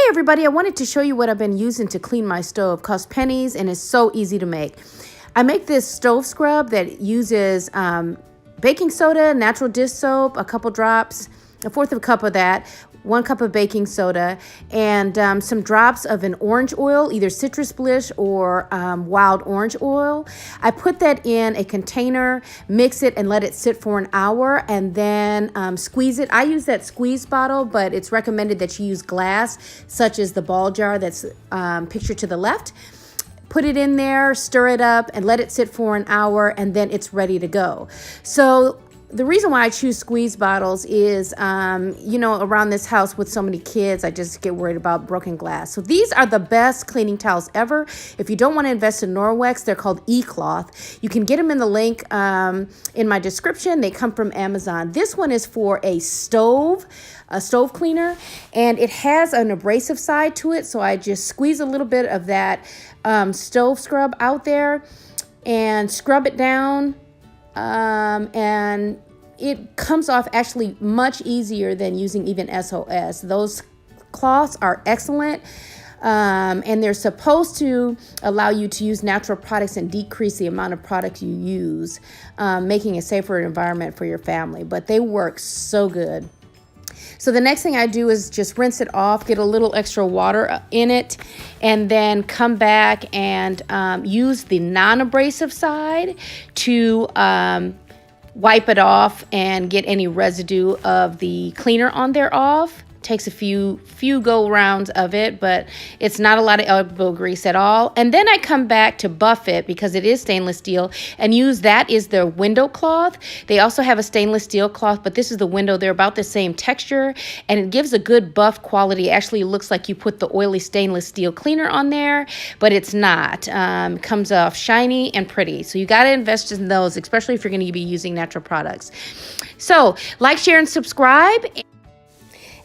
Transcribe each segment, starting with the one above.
everybody, I wanted to show you what I've been using to clean my stove. Costs pennies and is so easy to make. I make this stove scrub that uses baking soda, natural dish soap, a couple drops, a fourth of a cup of that, 1 cup of baking soda, and some drops of an orange oil, either citrus bliss or wild orange oil. I put that in a container, mix it, and let it sit for an hour, and then squeeze it. I use that squeeze bottle, but it's recommended that you use glass, such as the ball jar that's pictured to the left. Put it in there, stir it up, and let it sit for an hour, and then it's ready to go. So the reason why I choose squeeze bottles is, around this house with so many kids, I just get worried about broken glass. So these are the best cleaning towels ever. If you don't want to invest in NORWEX, they're called E-cloth. You can get them in the link in my description. They come from Amazon. This one is for a stove cleaner, and it has an abrasive side to it. So I just squeeze a little bit of that stove scrub out there and scrub it down. And it comes off actually much easier than using even SOS. Those cloths are excellent, and they're supposed to allow you to use natural products and decrease the amount of products you use, making a safer environment for your family. But they work so good. So the next thing I do is just rinse it off, get a little extra water in it, and then come back and use the non-abrasive side to wipe it off and get any residue of the cleaner on there off. Takes a few go rounds of it, but it's not a lot of elbow grease at all. And then I come back to buff it, because it is stainless steel, and use that is their window cloth. They also have a stainless steel cloth, but this is the window. They're about the same texture, and it gives a good buff quality. It actually looks like you put the oily stainless steel cleaner on there, but it's not. Comes off shiny and pretty. So you got to invest in those, especially if you're going to be using natural products. So like, share, and subscribe.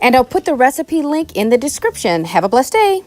And I'll put the recipe link in the description. Have a blessed day.